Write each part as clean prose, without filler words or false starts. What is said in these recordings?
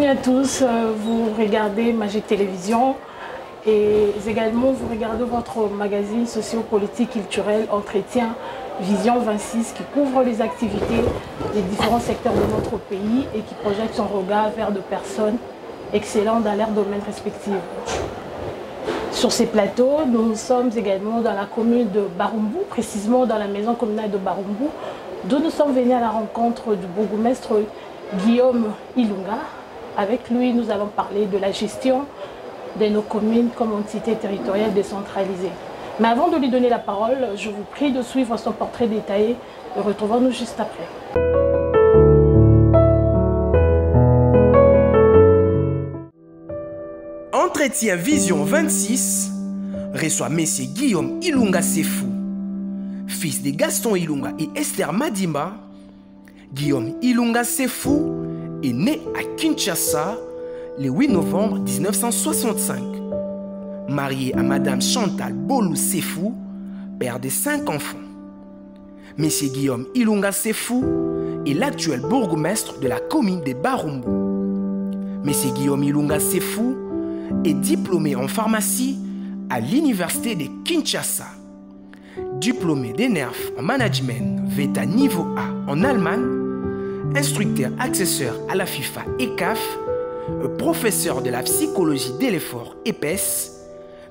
Bienvenue à tous, vous regardez Magic Télévision et également vous regardez votre magazine socio-politique culturel Entretien Vision 26 qui couvre les activités des différents secteurs de notre pays et qui projette son regard vers de personnes excellentes dans leurs domaines respectifs. Sur ces plateaux, nous sommes également dans la commune de Barumbu, précisément dans la maison communale de Barumbu, d'où nous sommes venus à la rencontre du bourgmestre Guillaume Ilunga. Avec lui, nous allons parler de la gestion de nos communes comme entité territoriale décentralisée. Mais avant de lui donner la parole, je vous prie de suivre son portrait détaillé et retrouvons-nous juste après. Entretien Vision 26 reçoit M. Guillaume Ilunga Sefou, fils de Gaston Ilunga et Esther Madimba. Guillaume Ilunga Sefou est né à Kinshasa le 8 novembre 1965. Marié à Madame Chantal Bolou Sefou, père de 5 enfants. M. Guillaume Ilunga Sefou est l'actuel bourgmestre de la commune de Barumbu. M. Guillaume Ilunga Sefou est diplômé en pharmacie à l'université de Kinshasa. Diplômé d'ENERF en management VETA niveau A en Allemagne, instructeur accesseur à la FIFA et CAF, professeur de la psychologie de l'effort EPES,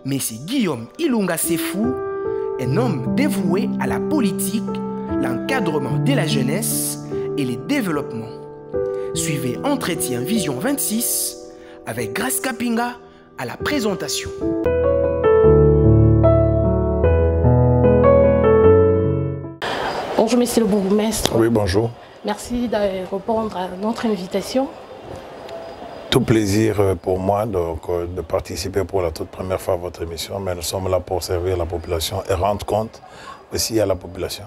M. Guillaume Ilunga Sefou, un homme dévoué à la politique, l'encadrement de la jeunesse et le développement. Suivez Entretien Vision 26 avec Grace Kapinga à la présentation. Bonjour monsieur le bourgmestre. Oui, bonjour. Merci de répondre à notre invitation. Tout plaisir pour moi de participer pour la toute première fois à votre émission, mais nous sommes là pour servir la population et rendre compte aussi à la population.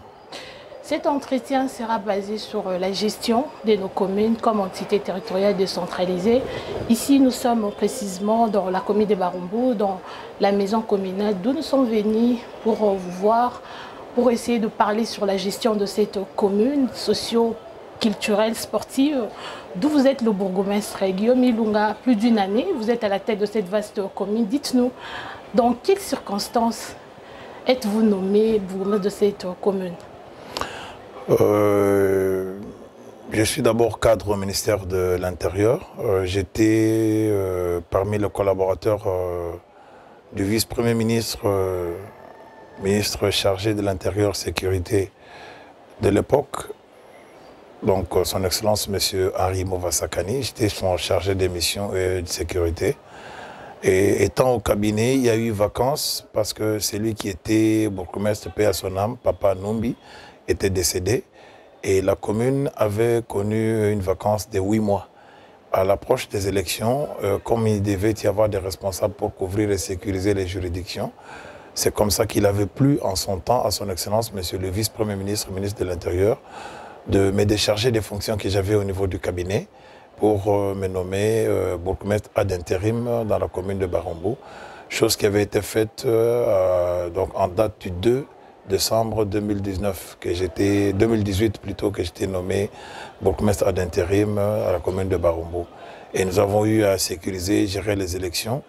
Cet entretien sera basé sur la gestion de nos communes comme entité territoriale décentralisée. Ici, nous sommes précisément dans la commune de Barumbu, dans la maison communale, d'où nous sommes venus pour vous voir, pour essayer de parler sur la gestion de cette commune socio-culturelle, sportive, d'où vous êtes le bourgmestre Guillaume Ilunga. Plus d'une année, vous êtes à la tête de cette vaste commune. Dites-nous, dans quelles circonstances êtes-vous nommé bourgmestre de cette commune? Je suis d'abord cadre au ministère de l'Intérieur. J'étais parmi les collaborateurs du vice-premier ministre, ministre chargé de l'Intérieur Sécurité de l'époque, donc son Excellence M. Henri Movasakani. J'étais son chargé des missions et de sécurité. Et étant au cabinet, il y a eu vacances parce que c'est lui qui était bourgmestre, paix à son âme, Papa Numbi, était décédé. Et la commune avait connu une vacance de 8 mois. À l'approche des élections, comme il devait y avoir des responsables pour couvrir et sécuriser les juridictions, c'est comme ça qu'il avait plu en son temps à son Excellence, Monsieur le Vice-Premier ministre, ministre de l'Intérieur, de me décharger des fonctions que j'avais au niveau du cabinet pour me nommer bourgmestre ad intérim dans la commune de Barumbu, chose qui avait été faite donc en date du 2 décembre 2019, 2018 plutôt, que j'étais nommé bourgmestre ad intérim à la commune de Barumbu. Et nous avons eu à sécuriser, gérer les élections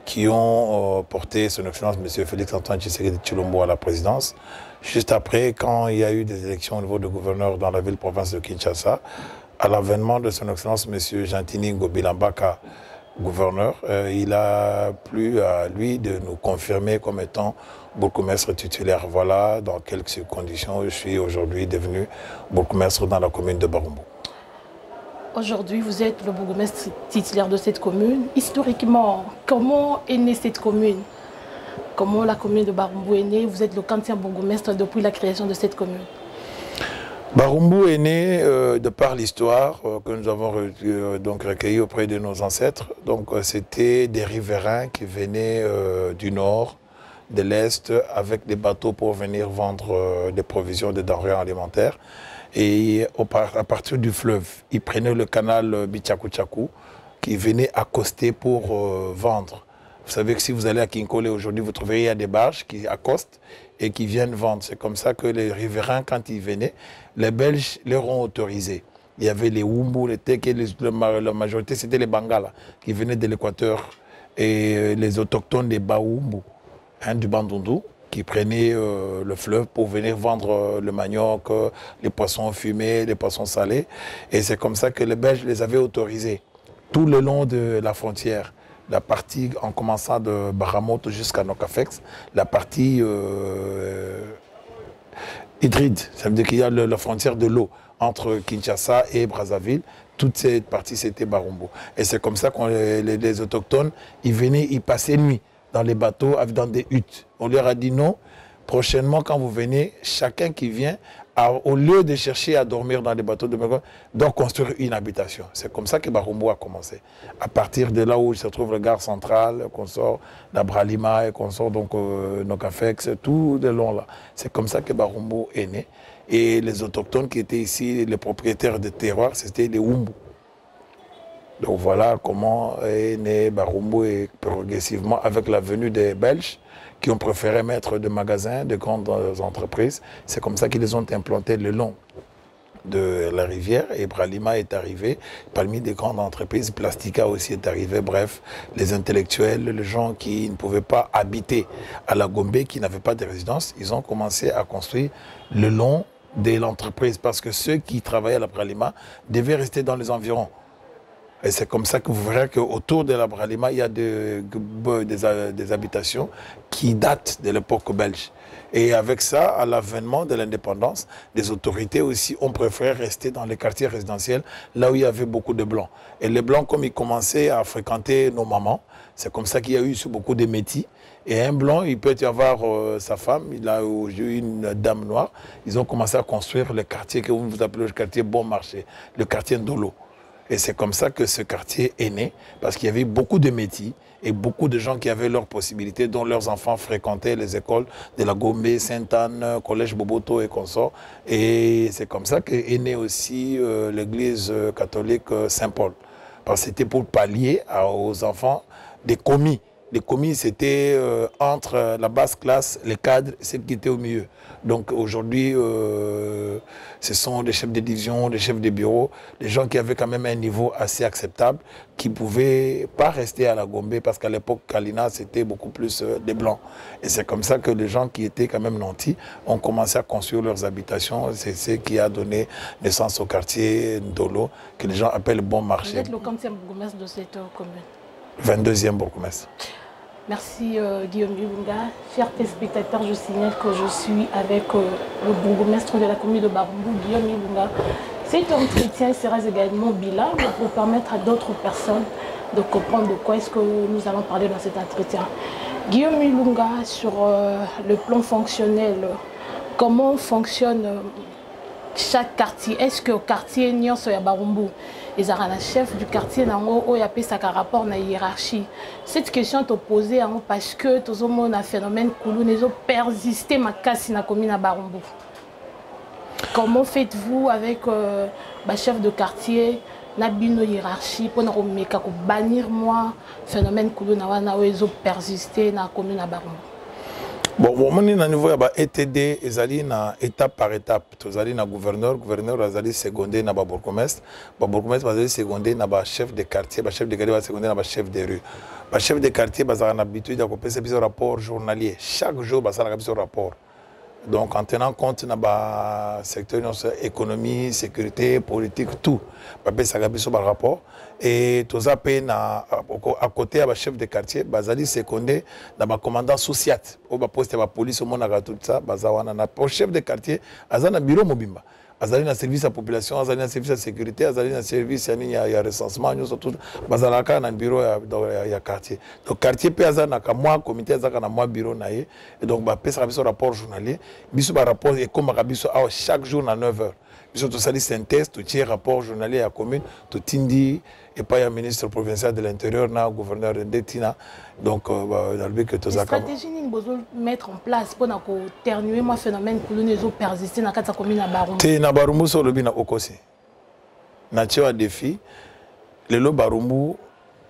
qui ont porté son Excellence M. Félix-Antoine Tshisekedi Tshilombo à la présidence. Juste après, quand il y a eu des élections au niveau de gouverneur dans la ville-province de Kinshasa, à l'avènement de son Excellence M. Gentini Ngobilambaka, gouverneur, il a plu à lui de nous confirmer comme étant bourgmestre titulaire. Voilà dans quelles conditions je suis aujourd'hui devenu bourgmestre dans la commune de Barumbu. Aujourd'hui, vous êtes le bourgmestre titulaire de cette commune. Historiquement, comment est née cette commune? Comment la commune de Barumbu est née? Vous êtes le 15e bourgmestre depuis la création de cette commune. Barumbu est né de par l'histoire que nous avons donc recueillie auprès de nos ancêtres. Donc c'était des riverains qui venaient du nord, de l'est, avec des bateaux pour venir vendre des provisions, des denrées alimentaires. Et à partir du fleuve, ils prenaient le canal Bichaku-Chaku qui venait accoster pour vendre. Vous savez que si vous allez à Kinkole aujourd'hui, vous trouverez il y a des barges qui accostent et qui viennent vendre. C'est comme ça que les riverains, quand ils venaient, les Belges leur ont autorisé Il y avait les Wumbu, les Teke, la majorité c'était les Bangala qui venaient de l'Équateur et les autochtones des Baoumbu, hein, du Bandundu, qui prenaient le fleuve pour venir vendre le manioc, les poissons fumés, les poissons salés. Et c'est comme ça que les Belges les avaient autorisés tout le long de la frontière. La partie en commençant de Baramoto jusqu'à Nokafex, la partie hybride, ça veut dire qu'il y a la frontière de l'eau entre Kinshasa et Brazzaville. Toute cette partie, c'était Barumbu. Et c'est comme ça que les autochtones, ils venaient, ils passaient nuit dans les bateaux, dans des huttes. On leur a dit non, prochainement, quand vous venez, chacun qui vient, au lieu de chercher à dormir dans les bateaux, doit construire une habitation. C'est comme ça que Barumbu a commencé. À partir de là où se trouve le gare central, qu'on sort d'Abralima et qu'on sort donc Nokafex, tout de long là. C'est comme ça que Barumbu est né. Et les autochtones qui étaient ici, les propriétaires de terroirs, c'était les Wumbu. Donc voilà comment est né Barumbu et progressivement, avec la venue des Belges, qui ont préféré mettre des magasins, de grandes entreprises. C'est comme ça qu'ils les ont implantés le long de la rivière. Et Bralima est arrivé, parmi des grandes entreprises. Plastica aussi est arrivé. Bref, les intellectuels, les gens qui ne pouvaient pas habiter à la Gombe, qui n'avaient pas de résidence, ils ont commencé à construire le long de l'entreprise. Parce que ceux qui travaillaient à la Bralima devaient rester dans les environs. Et c'est comme ça que vous verrez qu'autour de la Bralima, il y a des habitations qui datent de l'époque belge. Et avec ça, à l'avènement de l'indépendance, les autorités aussi ont préféré rester dans les quartiers résidentiels, là où il y avait beaucoup de Blancs. Et les Blancs, comme ils commençaient à fréquenter nos mamans, c'est comme ça qu'il y a eu beaucoup de métis. Et un Blanc, il peut y avoir sa femme, il a eu une dame noire. Ils ont commencé à construire le quartier que vous appelez le quartier Bon Marché, le quartier Ndolo. Et c'est comme ça que ce quartier est né, parce qu'il y avait beaucoup de métis et beaucoup de gens qui avaient leurs possibilités, dont leurs enfants fréquentaient les écoles de la Gombe, Sainte-Anne, Collège Boboto et consorts. Et c'est comme ça qu'est née aussi l'église catholique Saint-Paul. Parce que c'était pour pallier aux enfants des commis. Les commis, c'était entre la basse classe, les cadres, ceux qui étaient au milieu. Donc aujourd'hui, ce sont des chefs de division, des chefs de bureau, des gens qui avaient quand même un niveau assez acceptable, qui ne pouvaient pas rester à la Gombe, parce qu'à l'époque, Kalina, c'était beaucoup plus des Blancs. Et c'est comme ça que les gens qui étaient quand même nantis ont commencé à construire leurs habitations. C'est ce qui a donné naissance au quartier Ndolo, que les gens appellent Bon Marché. Vous êtes le 40e bourgmestre de cette commune. 22e bourgmestre. Merci Guillaume Ilunga. Chers téléspectateurs, je signale que je suis avec le bourgmestre de la commune de Barumbu, Guillaume Ilunga. Cet entretien sera également bilingue pour permettre à d'autres personnes de comprendre de quoi est-ce que nous allons parler dans cet entretien. Guillaume Ilunga, sur le plan fonctionnel, comment fonctionne chaque quartier? Est-ce que le quartier Nyonso ya Barumbu, ils ont un chef du quartier où il y a un rapport na hiérarchie? Cette question est posée parce que tout le monde a un phénomène qui a persisté dans la commune de Barumbu. Comment faites-vous avec le chef de quartier, la hiérarchie, pour bannir moi phénomène qui a persisté dans la commune de Barumbu? Bon, au niveau de ETD, ils allaient étape par étape. Ils allaient na gouverneur, ils allaient seconder na bourgmestre, bourgmestre ils allaient seconder na chef de quartier, chef de quartier va seconder na chef de rue. Chef de quartier ils ont l'habitude de faire un rapport journalier. Chaque jour ils ont un rapport. Donc en tenant compte de la secteur économie, sécurité, politique, tout. Ils ont un rapport. Et tout ça, à côté du chef de quartier, ils allaient seconder le commandant social. Au poste de la police, tout ça. Le chef de quartier, ils ont un bureau mobile. Ils ont un service à la population, ils ont un service à la sécurité, ils ont un service à recensement, ils ont un bureau à quartier. Donc, le quartier peut avoir un comité, un bureau. Et donc, il y a un rapport journalier. Il y a un rapport chaque jour à 9 h. Il y a un synthèse, tout un rapport journalier à la commune, tout indi, et pas un ministre provincial de l'Intérieur, un gouverneur de Tina. Donc, les stratégies que vous mettre en place pour terminer le phénomène que nous avons persisté dans la commune de Barumbu. C'est dans Barumbu, sur le bina Okosi. Nature a défi, le lot Barumbu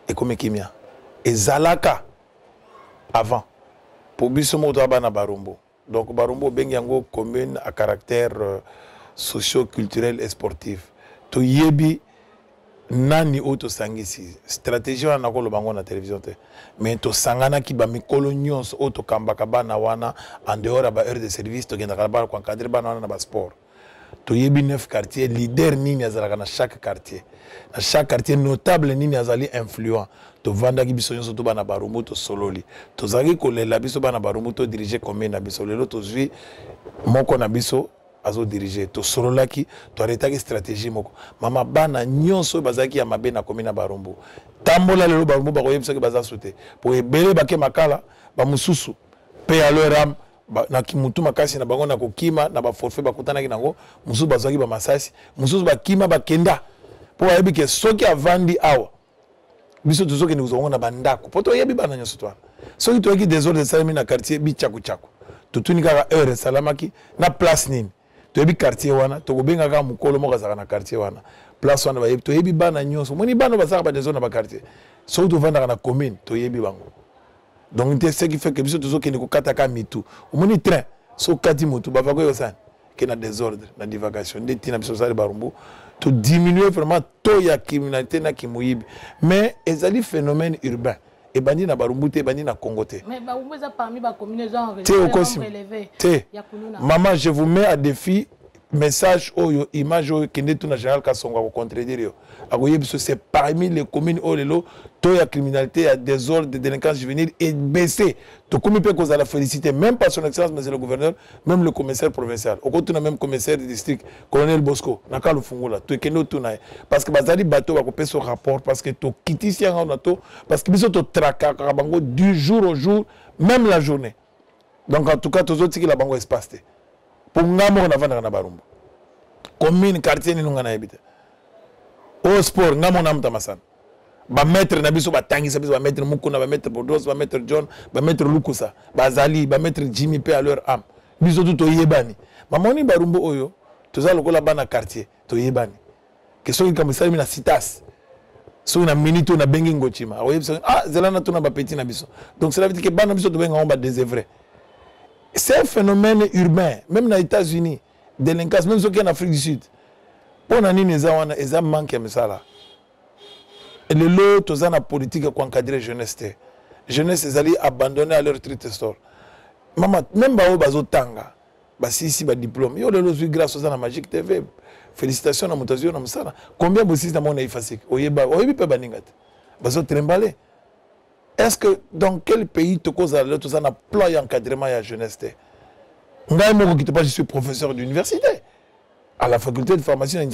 est comme Kimia. Et Zalaka, avant, pour Bissomo Dabana Barumbu. Donc, Barumbu est une commune à caractère socio-culturel et sportif. to yebi nani oto sangisi stratégie wana ko lobango na télévision te mais to sangana ki ba mikolo nyonso oto kambaka bana wana en dehors ba heure de service to genda kala ba ko encadrer bana wana na ba sport to yebi 9 quartiers leader nini azalaka na chaque quartier notable nini azali influent to vanda ki biso nyonso to bana barumbu to sololi to zaki ko lela biso bana barumbu to diriger commune na biso lelo to zwi moko na biso azo diriger to sololaki to arrêtaki stratégie moko mama bana nyonso bazaki ya mabe na commune na barumbu tambola lelo barumbu ba koyebisa ke baza soute po ebele bake makala ba mususu pe à leur âme na kimutu makasi na bango na kokima na ba forfait bakutana ki nango mususu bazaki ba masasi mususu bakima bakenda po ayebi ke soki avandi awa biso tuzoke ni uzongo na bandako poto yebi bana nyonso to soki to yaki désordre salami na quartier bi chaku tutuni kaka heure salamaki na place nini to yebi quartier wana to kobenga kaka mukolo moko azaka na quartier wana place wana bayebi to yebi bana nyonso moni bana bazaka ba désordre na ba quartier soki to vanda na commune to yebi bango donc c'est ce qui fait que biso tuzoke ni kokata ka mitu omoni train so kati mutu ba vako yosana ke na désordre na divagation ndeti na biso sale barumbu to diminuer vraiment taux ya criminalité na kimuyibi mais ezali phénomène urbain et bandi na barumbu te bandi na Congo te mais barumbu za parmi ba communes relevés maman je vous mets à défi message oyo image oyo kende tout na général Kasongo ko contredire yo akoyebiso c'est parmi les communes o lelo taux ya criminalité ya désordre de délinquance juvénile est baissé to komi pe cause à la féliciter même pas son excellence monsieur le gouverneur même le commissaire provincial au côté na même commissaire du district colonel Bosco nakalo fungula to kende tout na parce que bazali bato ba ko pe ce rapport parce que to kitisi nga na to parce que biso to traka bango du jour au jour même la journée donc en tout cas tous autres qui la bango espace pour ngamo na vanda na barumbu commune quartier ni nunga na ebita au sport ngamo na mtamasana ba maître na biso batangisa biso ba maître mukuna ba maître Bodos ba maître John ba maître Lukusa ba Zali ba maître Jimmy pe à leur âme biso tout oyebani mamoni barumbu oyo toza lokola bana quartier to yebani que soki kamisali na citas so na minute na bengi ngochima oyebisa zelana tuna ba petit na biso donc cela veut dire que bana biso to benga on ba désœuvrer. C'est un phénomène urbain, même dans les États-Unis, délinquance, même ceux qui sont en Afrique du Sud. Pour nous, nous avons manqué de ça. Et le lot, tous la politique qui encadre la jeunesse. La jeunesse, ils allaient abandonner à leur triste histoire. Maman, même si vous tanga, si vous diplôme, vous avez le grâce à la Magic TV. Félicitations à Moutazio. Combien de choses ont été effacées? Vous avez pu vous trembler. Est-ce que dans quel pays tu causes tout ça n'a plan d'encadrement à la jeunesse? Je suis professeur d'université à la faculté de pharmacie et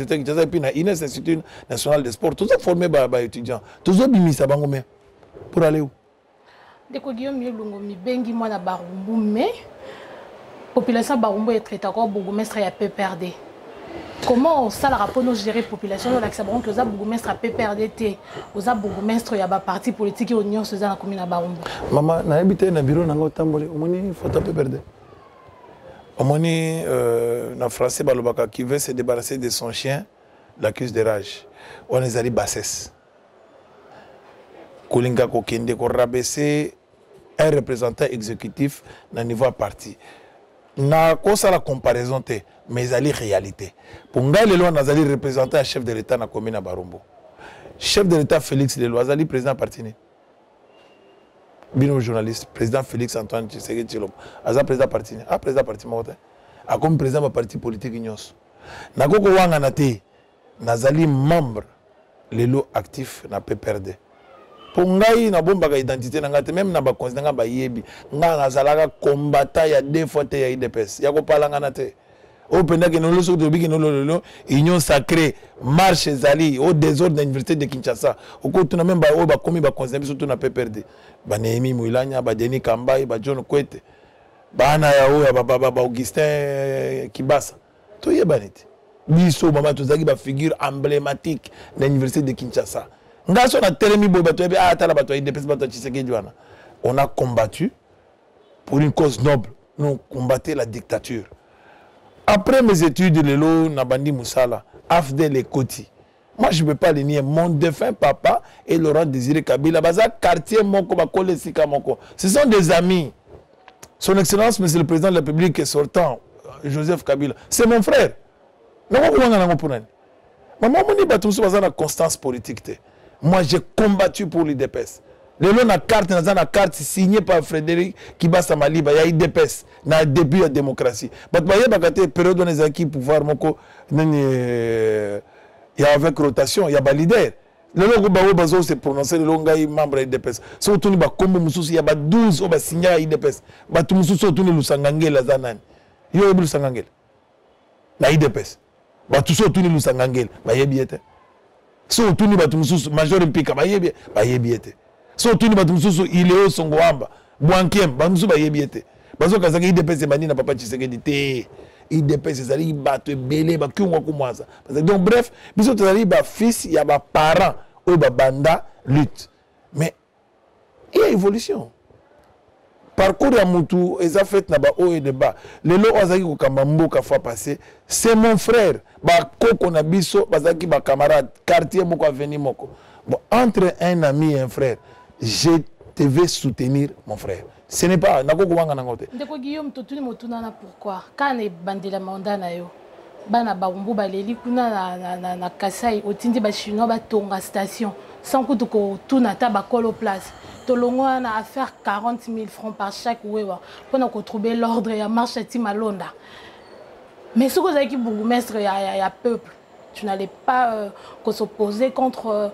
puis à l'INES, Institut national des sports. Tout ça formé par les étudiants. Tout ça mis ça pour aller où? Dès que Guillaume Yelungo mi bengi moi na barumbu mais population barumbu est traitée encore bourgmestre ya PPRD. Comment ça la rapport nous gérer population dans l'accès que za bourgmestre a PPRD té aux bourgmestre ya ba parti politique et union se za na commune na barumbu. Maman na habité na bureau na ngotambole omoni photo PPRD. Omoni na français balobaka qui veut se débarrasser de son chien l'accuse de rage. On les allé bassesse. Kolinga ko kende ko rabaisser un représentant exécutif na niveau parti. Na kosa la comparaison te mais ali réalité pour ngai le loi nazali représenter un chef de l'état na commune na Barumbu chef de l'état Félix Lelo azali président parti ni bino journaliste président Félix Antoine Tshisekedi Tshilombo azali président parti ni président parti mo te a comme président ba parti politique nyos na koko wanga na te nazali membre lelo actif na PPRD pour ngai na bombaka identité na ngate même na ba considérer ba yebi nga nazalaka combattant ya deux fois te ya IDPS ya ko palanga na te au pendant que nous sommes dans l'union sacrée marche zali au désordre de l'université de Kinshasa au côté même ba o ba komi ba considérer surtout na PPRD ba Néhémie Mouilanya ba Denis Kambai ba John Kwete ba na ya o ya ba Augustin Kibasa to yebaniti biso mama tozaki ba figure emblématique de l'université de Kinshasa ngaso na telemi bo bato be atala bato IDPS bato Tshisekedi wana on a combattu pour une cause noble nous combattre la dictature. Après mes études, Lelo Nabandi Moussala, Afdel et Koti. Moi, je ne peux pas les nier. Mon défunt papa et Laurent Désiré Kabila, Baza, quartier Moko, Bakole Sika Moko. Ce sont des amis. Son Excellence, Monsieur le Président de la République sortant, Joseph Kabila, c'est mon frère. Maman, on a tous la constance politique. Moi, j'ai combattu pour l'IDPS. Le long de la carte signée par Frédéric Kibasa Maliba, il y a IDPS, dans le début de la démocratie. Mais il y a une période où on a qui pouvoir, il y a avec rotation, il y a des leaders. Le long où on se prononcer, le long où il membre de l'IDPS. Si on tourne comme il y a 12 qui ont signé l'IDPS. Tout le monde a tourné le Sangangel. Il y a le Sangangel. La IDPS. Tout le monde a tourné le Sangangel. Il y a bien. Si on tourne le major Mpika, il y a bien. Si on tourne il est au Songoamba. Bouankiem, il y a bien. Parce que les IDPS, c'est Manina Papa Tshisekedi. IDPS, c'est les bateaux belés, donc bref, ils ont des fils, il y a des parents, ou des banda lutte. Mais il y a évolution. Parcours à Moutou, ils ont fait des hauts et des bas. Les lois qui ont fois passé, c'est mon frère. Koko Nabiso, Bazaki, ma camarade, quartier Moko Aveni Moko. Bon, entre un ami et un frère, je devais soutenir mon frère. Ce n'est pas. Ndeko Guillaume, totuni motuna pourquoi? Quand est bandela mandat na yo, bana baumbu baleli kuna na Kasai, otindi ba chinois ba tonga station, sans kutu ko tuna ta ba kolo place. Tolongwa na affaire 40 000 francs par chaque wewa pour trouver l'ordre ya marche ti malonda. Mais ce que vous avez dit, bourgmestre, il y a peuple. Tu n'allais pas s'opposer contre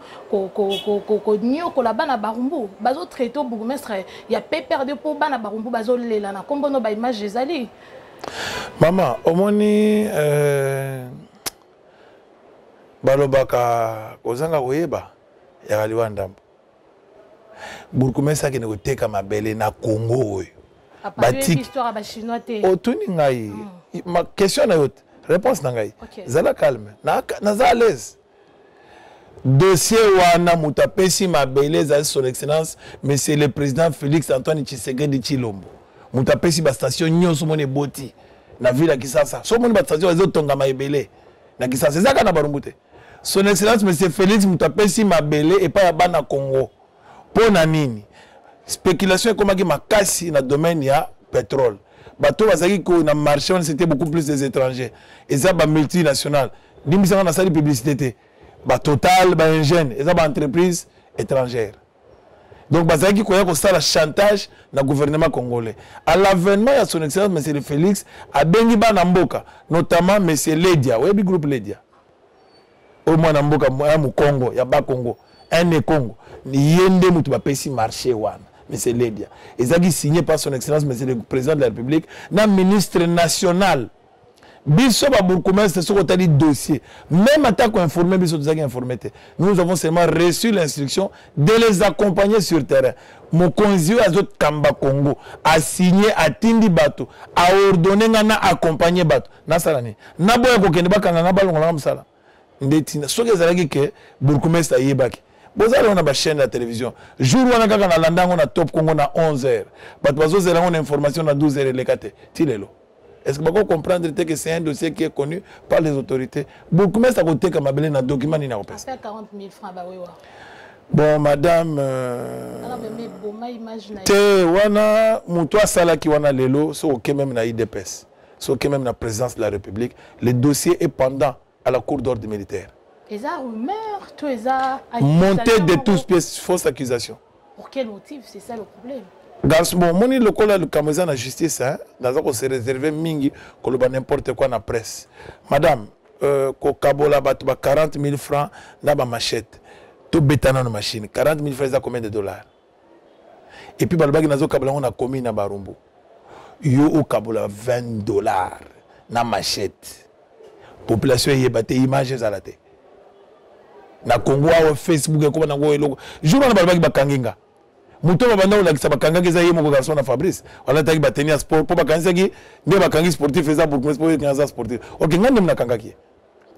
la bana barumbu. Bazo traité au bourgmestre, il y a pas perdu pour bana barumbu bazo lelana. Comme on a image des alliés. Maman, au moni balobaka kozanga oyeba ya liwandam. Bourgmestre qui ne teka mabele na Congo. Batik histoire ba chinois te. Otuni ngai. Ma question na yote. Réponse nangai. Zala calme. Na à l'aise. Dossier wana mutapesi mabele za son excellence monsieur le président Félix Antoine Tshisekedi Tshilombo. Mutapesi ba station nyonso mone boti na ville ya Kisasa. So mone ba station ezo tonga mabele na Kisasa. Ezaka na barumbute. Son excellence monsieur Félix mutapesi mabele et pas ya bana Congo. Pona nini? Spéculation comme qui makasi na domaine ya pétrole. Bateau bazaki ko na marché on c'était beaucoup plus des étrangers. Et ça ba multinational. Nimisanga na sali publicité. Ba Total, ba Engine, et ça ba entreprise étrangère. Donc bazaki ko ya ko sala chantage na gouvernement congolais. À l'avènement de son excellence monsieur Félix a bengi ba na mboka, notamment monsieur Ledia, webi groupe Ledia. Au moins na mboka ya mu Congo, ya ba Congo, un Congo. Ni yende mutu ba pesi marché wana. Monsieur Ledia. Et ça qui signé par son excellence, monsieur le président de la République, dans le ministre national. Biso ba bourgmestre ce qu'on a dit dossier. Même en tant qu'informé, biso nous avons informé. Nous avons seulement reçu l'instruction de les accompagner sur terrain. Mon consul Azot Kamba Congo a signé à Tindi Bato, a ordonné à accompagner Bato. Nasalani. Naboya kokende ba kanga balongo la msala. Ndetina. Ce que ça dit que bourgmestre a yebaki. Vous avez une chaîne de la télévision. Jour où on a un top Congo na 11h. Vous avez une information à 12h. Est-ce que vous comprenez que c'est un dossier qui est connu par les autorités? Beaucoup de gens ont un document. Ça fait 40 000 francs. Bon, madame. Te wana mutoa sala ki wana lelo so ok même na IDPS. So ok même na présidence de la République. Le dossier est pendant à la cour d'ordre militaire. Monter de toutes pièces, fausse accusation. Pour quel motif? C'est ça le problème. Garçon, bon, moni le col le Cameroun la justice, hein, dans un se réservé mingi, qu'on le n'importe quoi dans la presse. Madame, ko kabola bat 40 000 francs dans ma machette. Tout bétana dans machine. 40 000 francs, ça combien de dollars? Et puis balbagi nazo kabola on a commis na barumbu. Yo au kabola 20 dollars na machette. Population yebate images à la tête. Na Congo au Facebook ko na ngo eloko jour na balbaki bakanginga muto babanda olakisa bakanga keza yemo ko garçon na Fabrice wala taki batenia sport po bakanisa ki nde bakangi sportif eza pour sport kanza sportif OK ngande mna kanga ki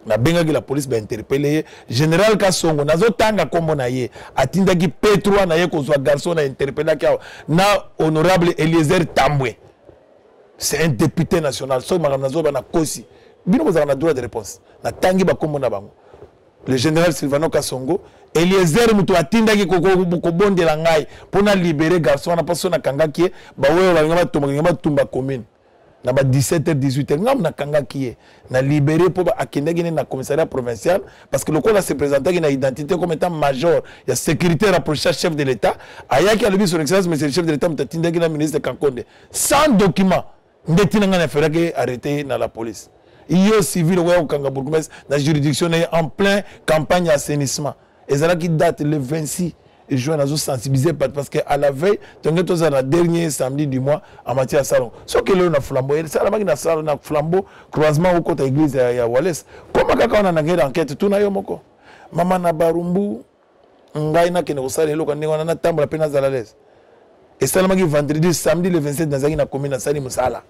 na benga ki la police ba interpeller général Kasongo nazo tanga kombo na ye atindaki P3 na ye ko zwa garçon na interpeller ki na honorable Eliezer Tambwe c'est un député national so madame nazo ba na kosi bino ko na droit de réponse na tangi ba kombo na bango. Le général Sylvano Kasongo, Eliezer mutu atindaki ko bondela ngai pour na libérer garçon na personne na kanga qui ba wewe ba ngaba tumba commune. na ba 17h 18h ngam na kanga kié na libéré pour akendeki na commissariat provincial parce que le corps se présentait une identité comme étant major il y a sécurité rapproché chef de l'état ayaki alobi son excellence monsieur le chef de l'état mtatindeki na ministre Kankonde sans document ndetina ngana feraki arrêté na la police iyo civil wa kanga bourgmestre na juridiction en plein campagne assainissement et ça qui date le 26 juin à sensibiliser parce que à la veille donc tous à dernier samedi du mois en matière de salon ce que là on a flambeau ça la máquina salon na flambeau croisement au côté église ya Wallace comment kaka on a ngela enquête tout na yo moko mama na barumbu ngai na kene osala eloko ndenge na tambola pena za la l'aise et ça la maki vendredi samedi le 27 dans na commune sali musala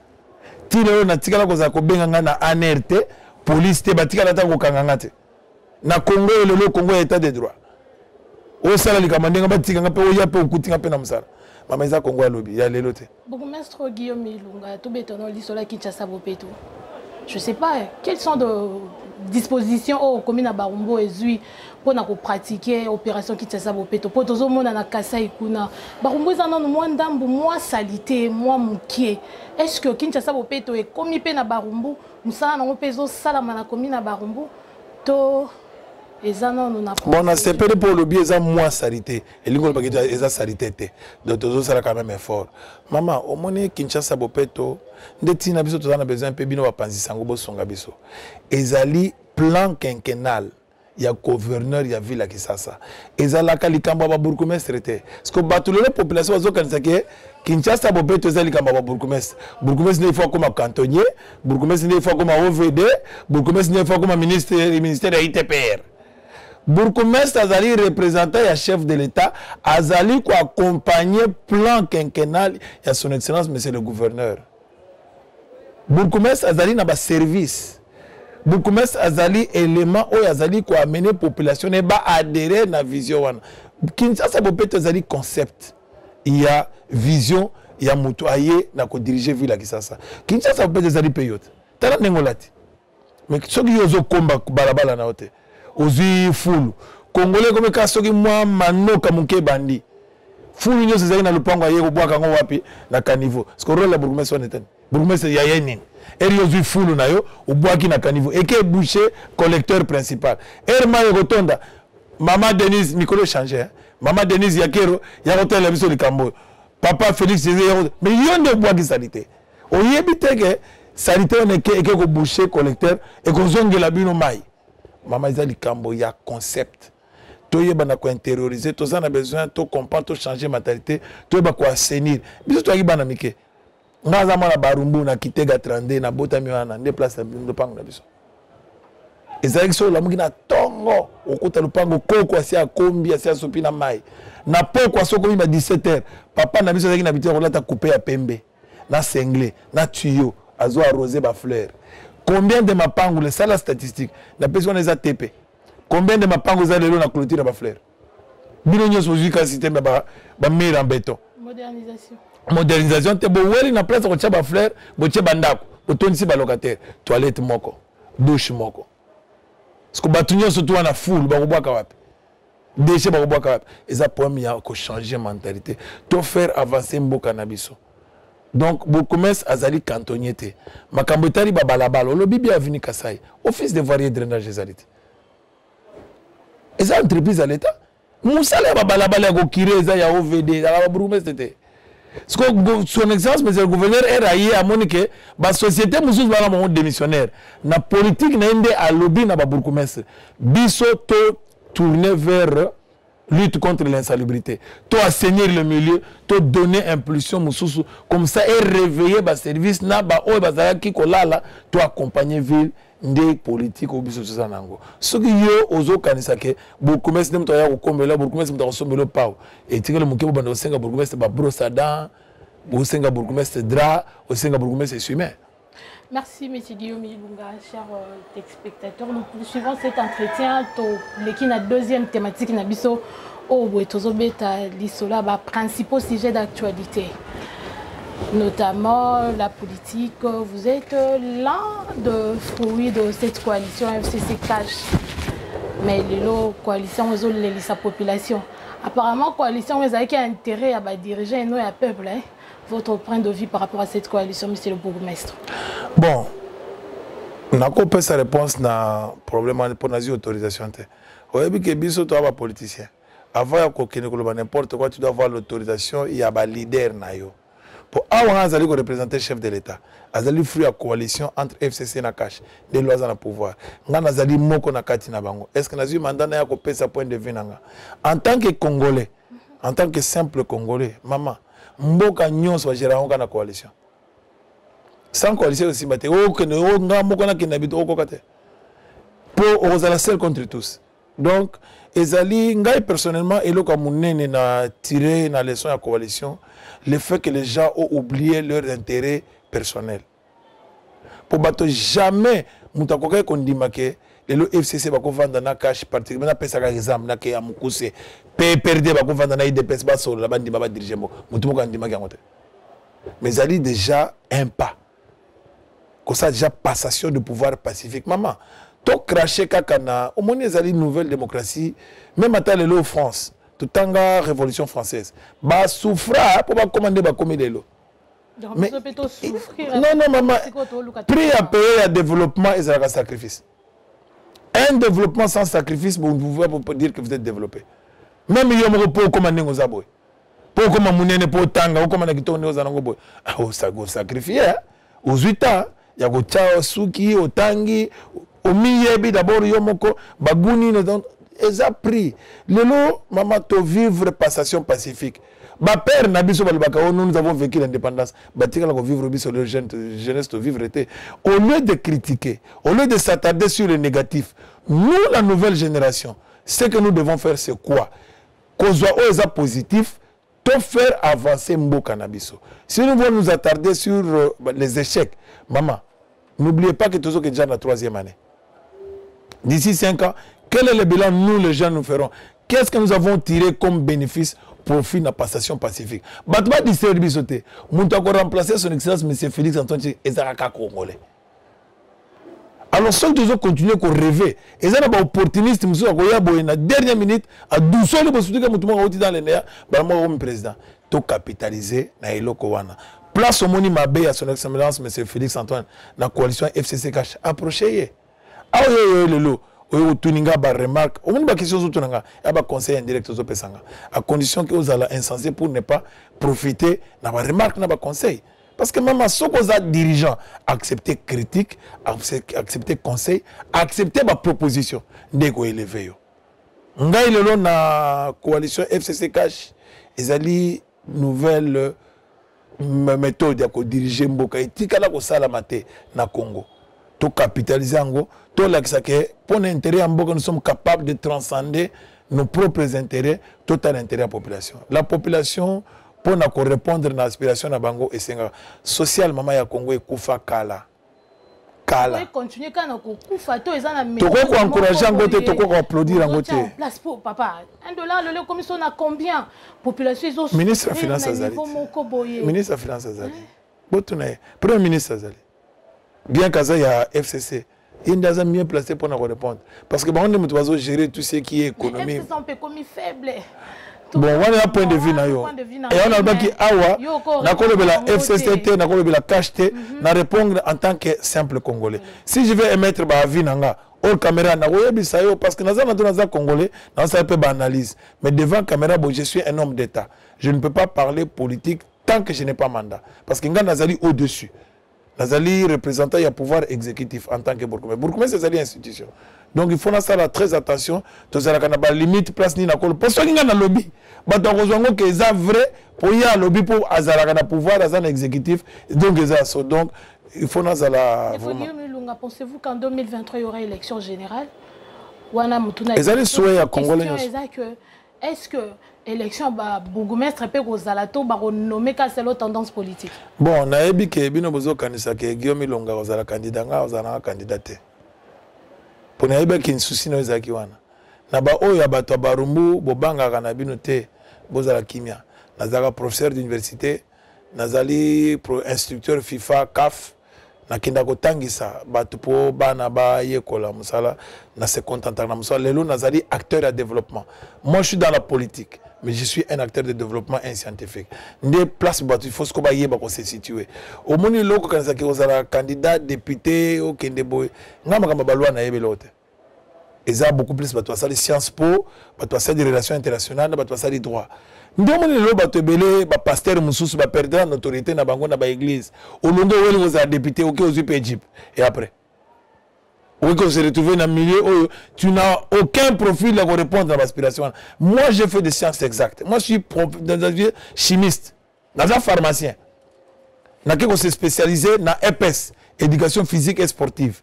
tilo na tikala ko za ko benga na ANRT police te batikala ta ko kanganga te na Congo le Congo état de droit au sala likamandenga batika ngape o yape okutinga pe na musala mama eza Congo alobi ya lelo te Bourgmestre Guillaume Ilunga tout bétono lisola Kinshasa Bopeto je sais pas quelles sont de dispositions au commune à Barumbo et Zui pour pratiquer opération Kinshasa Bopeto pour tozo mona na Kasai kuna Barumbo ezana no moins ndambu moins salité moins mukie est-ce que Kinshasa Bopeto est commis pe na Barumbo musala na peso salama na commune à Barumbo to bon, c'est pas pour le biais, moins salité. Et l'ingol paquet est salité. Donc, tous ça quand même fort. Maman, au moins, Kinshasa Bopeto, de tina biso, tous on a besoin un peu bino panzi sango bo songa biso. Ezali plan quinquennal. Il y a gouverneur, il y a ville à Kinshasa. Ezali la kalikamba ba bourgmestre té. Parce que batule la population zo kanisa ke Kinshasa Bopeto ezali kamba ba bourgmestre. Bourgmestre ne faut comme cantonnier, bourgmestre ne faut comme OVD, bourgmestre ne faut comme ministère de ITPR. Bourgmestre Azali représentant et chef de l'État, Azali quoi accompagner plan quinquennal et son excellence monsieur le gouverneur. Bourgmestre Azali n'a pas service. Bourgmestre Azali élément où Azali quoi amener population et ba adhérer à la vision wana. Kinshasa Bopeto Azali concept. Il y a vision, il y a mutuaye na ko diriger ville à Kinshasa. Kinshasa Bopeto Azali payote. Tala nengolati. Mais ceux qui osent combat balabala na hote. Ozi fulu Congolais comme ka soki mwa manoka muke bandi fulu nyo sezali na lupango aye kobwaka ngo wapi na kanivo skoro la bourgmestre on etani bourgmestre ya yenini eri ozi fulu na yo obwaki na kanivo eke boucher collecteur principal erma yotonda mama Denise Mikolo changer mama Denise yakero ya hôtel biso likambo papa Félix Césaire mais yonde obwaki sanité oyebiteke sanité on eke ko boucher collecteur et ko zongela bino mai. Maman Izali Kambo, il y a concept. Tu as quoi intérioriser, tu as besoin, tu comprendre, tu changer mentalité, tu as quoi assainir. Biso tu as gibana mike. Ngaza mala barumbu na kitega trande na bota miwana déplace le pango na biso. Ezali so la mugina tongo okuta lupango koko asia kombi asia sopi na mai. Na poko soko mi ma 17h. Papa na biso zaki na bitero la ta couper ya pembe. Na senglé, na tuyau, azo arroser ba fleur. Combien de mapango, les salles statistiques, la personne est à TP. Combien de mapango za lelo na clôture ba fleur? Bino nyo so jika système ba mur en béton. Modernisation. Modernisation te bo weli na place ko tcha ba fleur, bo tcha bandako, bo tonisi ba locataire, toilette moko, douche moko. Parce que batunyo so to na full ba ko bwaka wapi. Déchet ba ko bwaka wapi. Eza problème ya ko changer mentalité, to faire avancer mboka na biso. Donc, Bourgmestre Azali cantonnier te. Makambotari babalabala, le bibi a venu Kasai. Office de varié drainage des alités. Et ça, entreprise à l'État. Moussala babalabala go kire za ya OVD, la Bourgmestre te. Son excellence, monsieur le gouverneur, est raillé à Monique, la société moussous va la démissionnaire. La politique n'a pas à lobby na Bourgmestre. Biso to tourner vers lutte contre l'insalubrité, to assainir le milieu, to donner impulsion mususu comme ça et réveiller ba service na ba o bazala ki kolala to accompagner ville ndé politique au biso sanango ce qui yo ozo kanisa ke Bourgmestre nem to ya ko kombela Bourgmestre mta ko sombelo paw et tikele mukebo bando senga Bourgmestre ba brossada bo senga Bourgmestre dra o senga Bourgmestre essuie. Merci, M. Guillaume Ilunga, chers spectateurs. Nous poursuivons cet entretien. L'équipe a deuxième thématique, Nabiso, au Bouetozobeta, l'Isola, principaux sujets d'actualité, notamment la politique. Vous êtes l'un des fruits de cette coalition FCC Cash. Mais la coalition, vous avez sa population. Apparemment, la coalition, vous avez intérêt à diriger et nous, à peuple. votre point de vue par rapport à cette coalition, monsieur le bourgmestre? Bon, on a coupé sa réponse dans le problème pour la autorisation. Vous avez vu que Bisso, tu es un politicien. Avant de n'importe quoi, tu dois avoir l'autorisation, il y a un leader. Pour avoir un représenter chef de l'État, il y a une coalition entre FCC et Nakash, des lois dans le pouvoir. Est-ce que nous avons mandat de couper sa point de vue? En tant que Congolais, en tant que simple Congolais, maman, mboka nyon soit géré en coalition. Sans coalition aussi, pour la seule contre tous. Donc, personnellement, et le comme na tiré na leçon à coalition, le fait que les gens ont oublié leur intérêt personnel. Pour battre jamais, mutakoke kondimake, le FCC va vendre na cash particulièrement na pesa ka exemple na ke ya mukuse PPRD va vendre na IDPS ba solo la bandi ba diriger mo mutumo kandimake ngote. Mais ali déjà un pas. Comme ça déjà passation de pouvoir pacifique. Maman, to craché kakana, au moins les alliés nouvelle démocratie, même à la France, tout la révolution française, bah souffra pour pas commander bah comme il est là. Mais non maman, prix à payer à développement et à sacrifice. Un développement sans sacrifice, vous pouvez pas dire que vous êtes développé. Même il y a un repos commander aux abois. Pour commander pour tanga ou commander qui tourne aux anangoboy. Ah au sacrifier aux 8 ans. Il y a des Suki, au Tangi, au Miyebi, d'abord, Yomoko, Bagouni, ils ont pris. Le lot, maman, to vivre passation pacifique. Ma père, Nabiso Balbakao, nous avons vécu l'indépendance. Batika, la vivre sur le jeunesse, to vivre était. Au lieu de critiquer, au lieu de s'attarder sur le négatif, nous, la nouvelle génération, ce que nous devons faire, c'est quoi? Qu'on soit positif, tout faire avancer Mboka Nabiso. Si nous voulons nous attarder sur les échecs, maman, n'oubliez pas que tous sommes déjà dans la 3e année. D'ici 5 ans, quel est le bilan nous, les gens, nous ferons? Qu'est-ce que nous avons tiré comme bénéfice pour finir la passation pacifique? Batba dit Serbisoté, nous avons remplacé son excellence, M. Félix Antoine Ezaraka Congolais. Alors, ceux qui ont continué à rêver, ils ont des opportunistes, ils ont dans la dernière minute, à 12 ans, ils ont dit dans les néas, le président, tout capitalisé dans les Kowana. Place au moni Mabé à son excellence, M. Félix Antoine, dans la coalition FCC Cash, approchez. Ah oui, le lot. Tuninga ba remarque, au moins question sur Tunanga, il y a un conseil indirect aux opérations, à condition que vous allez incenser pour ne pas profiter de la remarque, de conseil. Parce que même si vous êtes dirigeant, accepter critique, accepter conseil, accepter ma proposition, dès que vous élevez. Nous avons la coalition FCC Cash, ils ont une nouvelle méthode pour diriger Mboka. Et si vous avez na Congo, tout capitaliser en Congo, tout l'accès pour l'intérêt en Mboka, nous sommes capables de transcender nos propres intérêts, tout à l'intérêt de la population. La population, pour répondre à l'aspiration de Bango et Senga, social, maman ya Congo est Koufa Kala. Kala. Tu peux encourager en côté, tu peux applaudir en côté. Papa, $1, le commission a combien? Population, ils ont ministre de la Finance Azali. Ministre de la Finance Azali. Premier ministre Azali. Bien qu'Azali y a FCC. Il est mieux placé pour nous répondre. Parce que on doit gérer tout ce qui est économie. FCC, on peut comme faible. Bon, on a un point de vue. Et on a le qui awa, la FCCT, la KHT, na répondre en tant que simple Congolais. Si je vais émettre ma avis, hors caméra, parce que nous sommes Congolais, nous avons une analyse. Mais devant la caméra, je suis un homme d'État. Je ne peux pas parler politique tant que je n'ai pas mandat. Parce que nous sommes au-dessus. Nazali représentant il y a pouvoir exécutif en tant que Bourgoumé. Bourgoumé c'est une institution. Donc il faut faire très attention. Tous les gens limite place ni na kolo. Parce que nous lobby. Bah donc on que ça vrai pour y a lobby pour azala pouvoir azan exécutif. Donc donc il faut na zala. Pensez-vous qu'en 2023 il y aura élection générale? Ezali souhait à Congolais. Est-ce que l'élection bourgmestre peut Rosalato nommer qu'à c'est l'autre tendance politique? Bon, on a dit que Bino Bozo Kanisa que Guillaume Ilonga Rosala candidat Rosala candidaté. Pour ne pas qu'il souci no ezaki wana. Na ba oyo abato barumbu bobanga kana bino te bozala kimia. Nazaka professeur d'université, nazali instructeur FIFA CAF, nakenda kotangisa bato po bana ba yekola musala na se contenter na musala lelo nazali acteur de développement. Moi je suis dans la politique mais je suis un acteur de développement et scientifique. Des places bato il faut que ba yeba ko se situer. Au moni loko kanisa ki ozala candidat député au kende boy ngama kamba balwa na yebelote. Eza beaucoup plus bato ça les Sciences Po, bato ça des relations internationales, bato ça des droits. Ndio moni lo bato belé ba pasteur mususu ba perdre en autorité na bango na ba église. Olongo weli oza député OK aux Égypte et après. Oui que se retrouver dans le milieu où tu n'as aucun profil pour répondre à l'aspiration. Moi j'ai fait des sciences exactes. Moi je suis chimiste, dans un pharmacien. Na qui se spécialisé dans EPS, éducation physique et sportive.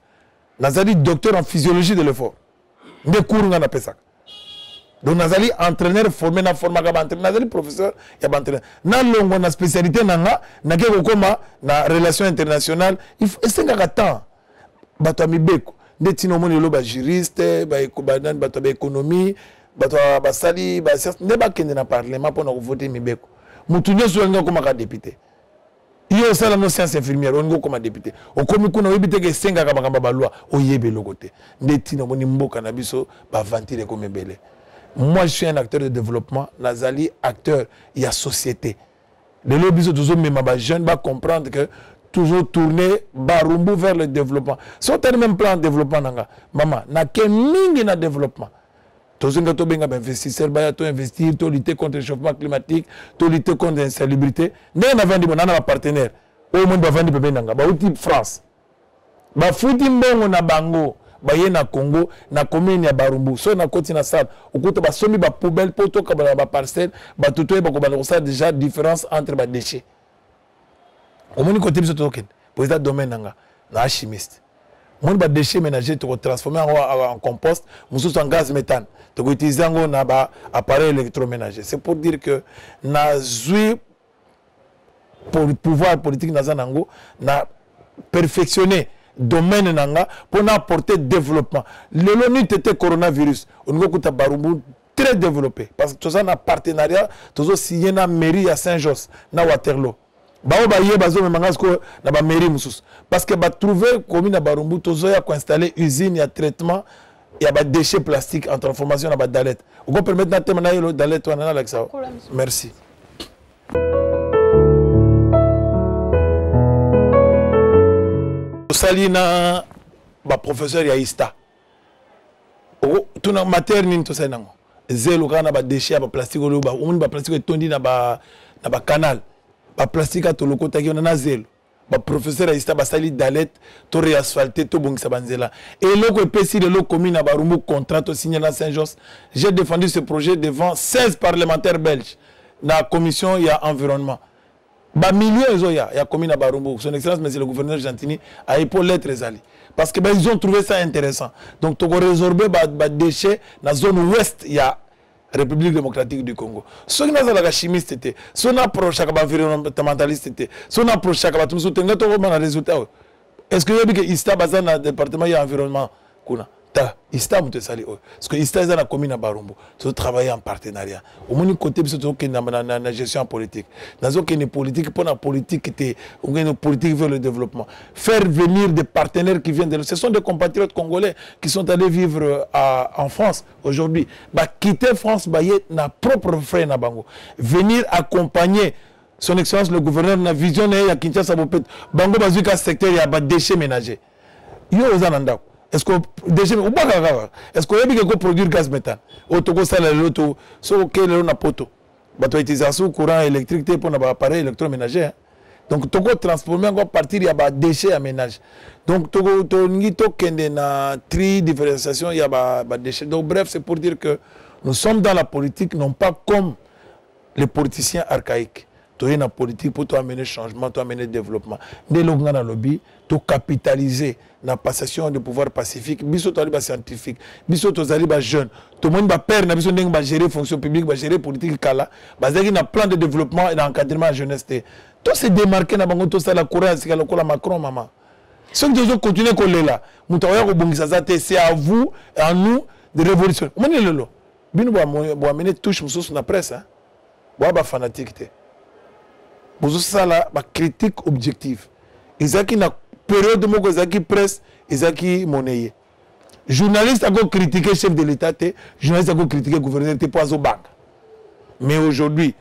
Nazali docteur en physiologie de l'effort. Des cours on appelle ça. Donc nazali entraîneur formé na format ka entraîneur, nazali professeur ya entraîneur. Na longo na spécialité nanga na ke kokoma na relation internationale, il faut esenga temps. Bato mibeko, des tino moni lo ba juriste, ba ekobadan bato ba économie, bato ba sali ba science, ne ba kende na parlement pour na voter mibeko. Mutu nyoso nga koma ka député. Iyo sala no science infirmière on go comme député o komi kuna webite ke senga ka makamba ba loi o yebe lokote ndetino moni mboka na biso ba ventile comme belé. Moi je suis un acteur de développement, nazali acteur il y a société. Les lobbies toujours même ba jeunes va comprendre que toujours tourner barumbu vers le développement. Si on a le même plan de développement nanga maman na ke mingi na développement. Tozinga to benga investisseur ba to investir, to lutter contre le réchauffement climatique, to lutter contre l'insalubrité. Ndé na vandi bonana ba partenaire. Au monde ba vandi bebe nanga ba outil France. Ba futi mbongo na bango, ba ye na Congo, na commune ya Barumbu. So na koti na sal, okuta ba somi ba poubelle poto ka ba parcelle, ba toto ba ko ba ça déjà différence entre ba déchets. Au monde côté biso token, pour ça domaine nanga, na chimiste. Mon ba déchets ménagers to transformer en compost, mususu en gaz méthane. Tu peux utiliser un appareil électroménager. C'est pour dire que na zui pour le pouvoir politique nazanango na perfectionner domaine nanga pour apporter développement. Le l'ONU était coronavirus. On a un Barumbu très développé parce que tout ça na partenariat, tout ça signé na mairie à Saint-Jos, na Waterloo. Bao ba ye bazo memangasko na ba mairie musus parce que ba trouver commune na Barumbu tout ça a installé usine ya traitement. Il y a des déchets plastiques en transformation dans la dalette. Vous pouvez permettre de terminer le dalette avec ça. Merci. Salina, professeur Yaïsta. Tout le matière ni tout ça nango. Zélo kana ba déchets ba plastique ou ba plastique tondi na ba canal. Ba plastique à tout le côté qui on a zélo. Le professeur Aïsta basali dalet to réasphalté to bongisa banzela et loko epesi de lo commune à Barumbu contrat to signé na Saint-Jos. J'ai défendu ce projet devant 16 parlementaires belges dans la commission il y a environnement. Ba millions il y a commune à Barumbu. Son excellence monsieur le gouverneur Gentini a épaulé lettres zali parce que ils ont trouvé ça intéressant. Donc to résorber ba déchets dans zone ouest il y a République démocratique du Congo. Ce qui est la chimiste, son approche environnementaliste, son approche à tout le résultat. Est-ce que vous avez dit que l'ISTA dans le département de l'environnement? ISTA parce que ISTA est dans la commune à Barumbu. Ils travaillent en partenariat. Au moins, côté de la gestion politique. Dans une politique, pour la politique, une politique vers le développement. Faire venir des partenaires qui viennent de... Ce sont des compatriotes congolais qui sont allés vivre en France aujourd'hui. Quitter France, na propre frère na bango. Venir accompagner son excellence le gouverneur na vision ya Kinshasa Bopet. Bango bazuka secteur ya déchets ménagers. Yo ozananda. Est-ce que déjà est-ce qu'on peut produire gaz méthane autoco ça l'auto so que le na poto bato utilisation courant électrique pour un appareil électroménager donc toko transformer encore partir il y a des déchets à ménage donc toko to ngi to kende na tri différenciation il y a des déchets donc bref c'est pour dire que nous sommes dans la politique non pas comme les politiciens archaïques. Tu es dans la politique pour amener changement, pour amener développement. Dès lors dans le lobby, tu capitaliser la passation de pouvoir pacifique. Biso tu es scientifique, biso tu es jeune. Tout le monde va perdre, biso tu vas gérer fonction publique, va gérer politique kala. Basé sur un plan de développement et d'encadrement à jeunesse. Tout se démarquer dans bango tout ça la Corée, c'est la Macron maman. Ceux qui doivent continuer coller là, c'est à vous et à nous de révolution. Moi ni lolo. Bino bo amener touche mususu na presse hein. Ba fanatique. Pour ça, la critique objective. Ils ont une période moko zaki presse ezaki monnaie. Journaliste a critiqué chef de l'État, journaliste a critiqué gouverneur pour Azobang. Mais aujourd'hui,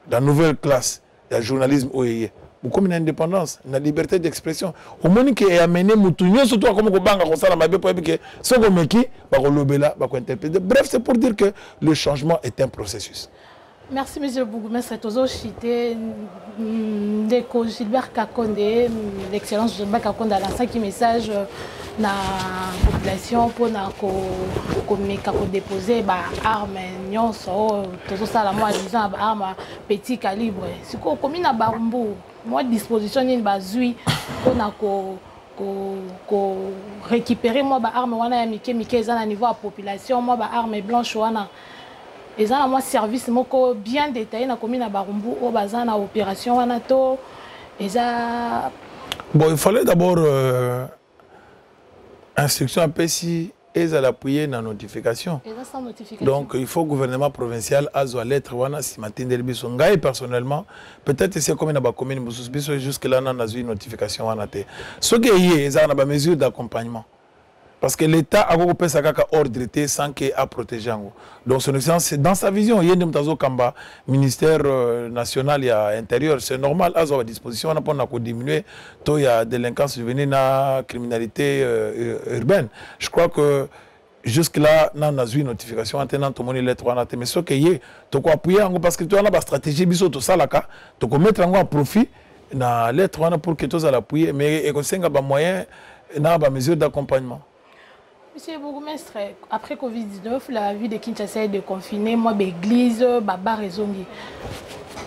la nouvelle classe, le journalisme OEE, beaucoup d'indépendance, la liberté d'expression. Au moment qui est amené Moutounio, surtout comme Banga, comme ça, la Mabé, pour que ce qu'on met qui, bref, c'est pour dire que le changement est un processus. Merci, M. le bourgmestre. Tozo Chité, Ndeko Gilbert Kakonde, l'excellence Gilbert Kakonde a lancé un message na population pour déposer des armes, tout ça, moi, disant armes petit calibre. Si vous avez une barumbu, moi, disposition d'une bazui pour récupérer moi armes, on a mis à niveau de la population, moi armes blanches, et ça, moi, service bien détaillé dans la commune de Barumbu, au bazar, dans l'opération. Bon, il fallait d'abord instruction à PSI et à l'appuyer dans la notification. Donc, il faut que le gouvernement provincial ait la lettre. Si matin de personnellement, peut-être c'est comme dans la commune, jusque-là, on a une notification. Ce qui est, il y a une mesure d'accompagnement. Parce que l'État a coupé sa ordre sans qu'il ait protégé. Donc, c'est dans sa vision. Il y a un ministère national et intérieur. C'est normal, à la disposition, on a pas diminuer la délinquance juvénile, la criminalité urbaine. Je crois que jusque-là, on a eu une notification, on a une lettre. Mais ce qui est, tu peux appuyer parce que tu as une stratégie, tu peux mettre en profit la lettre pour que tu aies l'appuyer. Mais il y a des moyens, des mesures d'accompagnement. Monsieur le bourgmestre, après Covid-19, la ville de Kinshasa est déconfinée, moi, l'église, baba raisonné.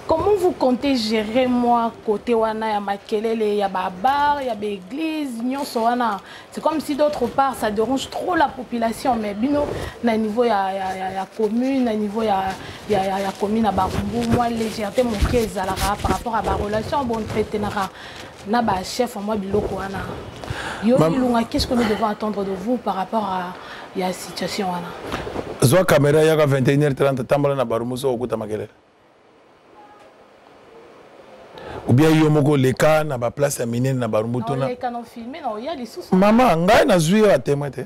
Comment vous comptez gérer moi côté wana ya makelele, ya babar, ya l'église, c'est comme si d'autre part ça dérange trop la population, mais bino na niveau ya commune, na niveau ya commune à Barumbu, moi légèreté mon kezalaka par rapport à la relation bon traité na ba chef moi biloko wana. Yo Ilunga, qu'est-ce que nous devons attendre de vous par rapport à la situation wana? Zwa caméra yaka 21h30 tambala na Barumbu so okuta makelele. Ou bien il y a les cas na ba place à miner na Barumbu tona. Les cas non filmés, non, il y a des sous. Maman, ngai na zui à témoin te.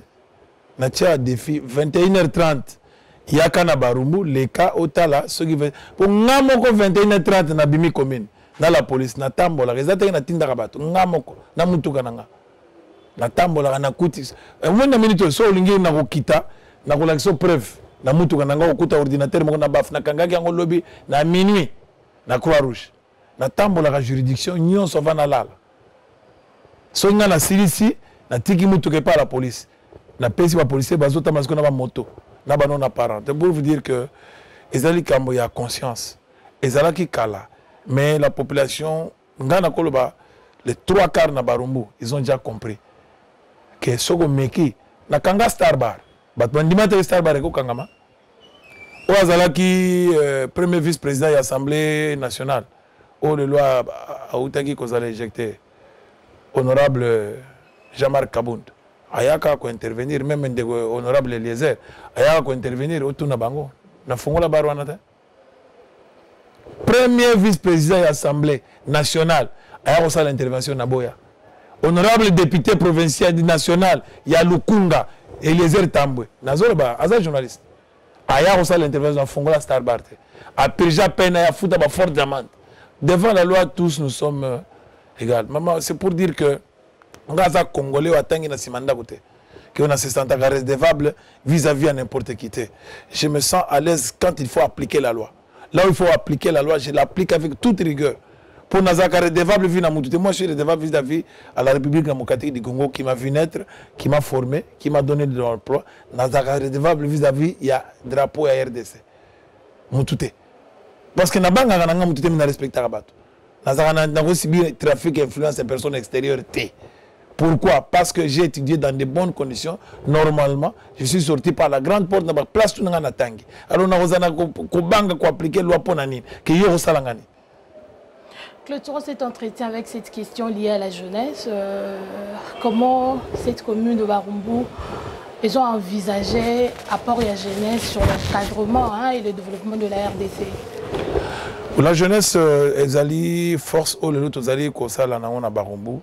Na tia défi 21h30. Il y a kana Barumbu les cas otala ceux qui veulent pour ngamoko 21h30 na bimi commune. Na la police na tambola rezate na tinda rabato ngamoko na mutuka nanga. Na tambola na kuti. Moi na minute so lingi na kokita na kolakso preuve na mutuka nanga okuta ordinateur moko na baf na kangaki yango lobby na minuit na Croix Rouge. Na tambola la juridiction nyonso va na lala. So nga na silisi na tiki mutuka pa la police. Na pesi ba policier bazota masko na ba moto na ba non apparent. Pour vous dire que ezali kambo ya conscience. Ezala ki kala. Mais la population nga na koloba les 3/4 na Barumbu, ils ont déjà compris que soko meki na kanga Star Bar. Bat bandimate Star Bar ko kangama. O azala ki premier vice-président de l'Assemblée nationale. Oh, le loi a outaki qu'on allait éjecter. Honorable Jean-Marc Kabound. Ayaka ko intervenir, même honorable Eliezer. Ayaka ko intervenir au Tuna Bango. Na fongola barwanata. Premier vice-président de l'Assemblée nationale. Ayaka ko l'intervention na Boya. Honorable député provincial national, ya Lukunga, Eliezer Tambwe. Nazolo ba, aza journaliste. Ayaka ko l'intervention na fongola Star Barte. A Pirja Pena ya futa ba forte d'amende. Devant la loi, tous nous sommes égaux. Maman, c'est pour dire que on a Congolais qu'on a se sent redevable vis-à-vis à n'importe qui. Je me sens à l'aise quand il faut appliquer la loi. Là où il faut appliquer la loi, je l'applique avec toute rigueur. Pour Nazaka redevable vis-à-vis, moi je suis redevable vis-à-vis à la République démocratique du Congo qui m'a vu naître, qui m'a formé, qui m'a donné de l'emploi. Nazaka redevable vis-à-vis, il y a drapeau à RDC. Moutouté. Parce que na banga na ngamu tutemi na respecter bato. Na aussi bien trafic influence des personnes extérieures t. Pourquoi? Parce que j'ai étudié dans de bonnes conditions. Normalement, je suis sorti par la grande porte na place tout na tangi. Alors na ozana ko banga ko appliquer loi pour nani que yo salangani. Clôturons cet entretien avec cette question liée à la jeunesse. Comment cette commune de Barumbu ils ont envisagé apport à la jeunesse sur l'encadrement et le développement de la RDC? La jeunesse, ils allaient force au lelo, ils allaient comme ça là na Barumbu.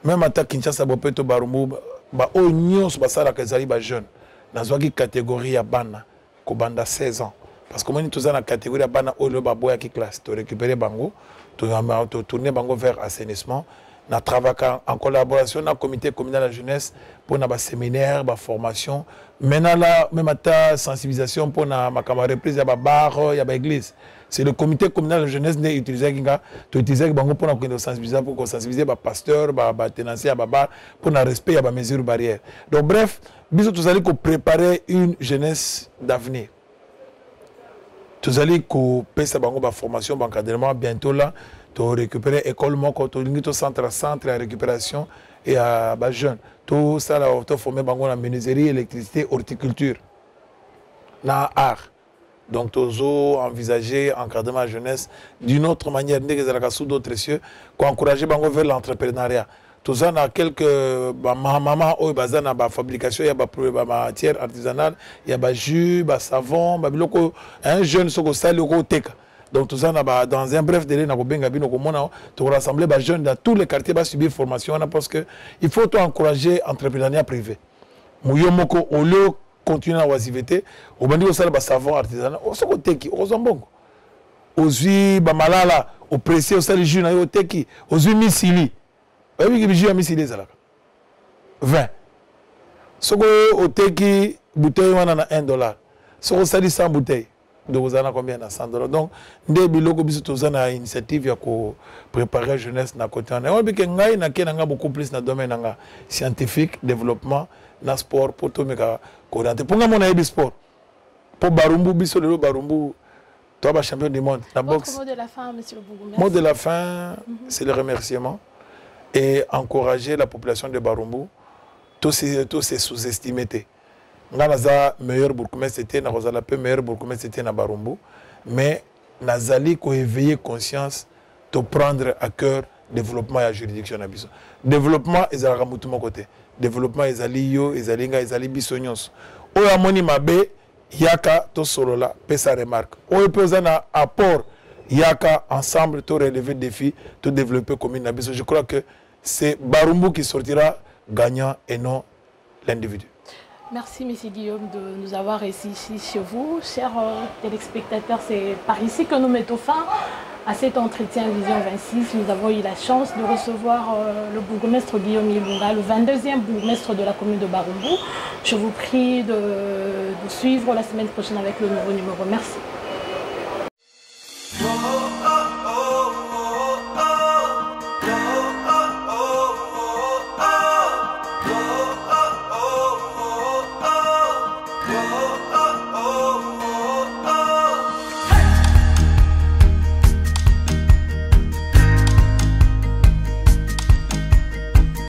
même à Kinshasa bopeto Barumbu ba o nyos basala kazali ba jeune nazwaki catégorie ya bana ko banda 16 ans parce que moi tous na catégorie ya bana o le baboya ki classe to récupérer bango to tourner bango vers assainissement na travailler en collaboration na comité communal de la jeunesse pour na ba séminaire ba formation maintenant là même à sensibilisation pour na ma camarade reprise ya ba bar ya ba église. C'est le comité communal de jeunesse qui utilise bango pour sensibiliser pour sensibiliser les pasteurs, les tenanciers, pour le respect des mesures barrières. Donc bref, nous allons préparer une jeunesse d'avenir. Nous allons préparer une formation, un encadrement bientôt là, pour récupérer l'école, pour centre à centre, la récupération et à les jeunes. Tout ça, pour former la menuiserie, électricité, horticulture, dans l'art. Donc, nous envisager l'encadrement de la jeunesse d'une autre manière, sous d'autres cieux, pour encourager vers l'entrepreneuriat. Nous avons quelques mamans qui ont la fabrication, il y a des matières artisanales, il y a des jus, des savons, un jeune qui a le teka. Donc, nous avons dans un bref délai, nous avons rassemblé les jeunes dans tous les quartiers pour subir formation parce qu'il faut encourager l'entrepreneuriat privé. Mouyomoko, au lieu continuer à oisiveté au bandi au sala ba savon artisanal au soko teki au zombongo ozui ba malala au pressé au sala jus na yo teki ozui misili oyebi ki jus misili ezalaka 20 soko au teki bouteille wana na $1 soko sali 100 bouteilles donc vous avez combien na $100 donc nde biloko biso tozana initiative ya ko préparer jeunesse na côté on oyebi ke ngai na kenanga beaucoup plus na domaine nga scientifique développement na sport pour tout meka orienté pour mon aide sport pour Barumbu biso le Barumbu toi champion du monde la boxe. Mot de la fin, monsieur le bourgmestre. Mot de la fin, c'est le remerciement et encourager la population de Barumbu. Tous ces sous-estimés. Naza meilleur bourgmestre c'était na rozala peu meilleur bourgmestre c'était na Barumbu mais nazali ko éveiller conscience de prendre à cœur développement et la juridiction na biso. Développement ezalaka mutu mon côté. Développement ezali yo ezalinga ezali biso nyonso oyo amoni mabe yaka to solola pesa remarque oyo pesa na apport yaka ensemble to relever défi to développer commune na biso. Je crois que c'est Barumbu qui sortira gagnant et non l'individu. Merci, M. Guillaume, de nous avoir reçus ici chez vous. Chers téléspectateurs, c'est par ici que nous mettons fin à cet entretien Vision 26. Nous avons eu la chance de recevoir le bourgmestre Guillaume Ilunga, le 22e bourgmestre de la commune de Barumbu. Je vous prie de suivre la semaine prochaine avec le nouveau numéro. Merci.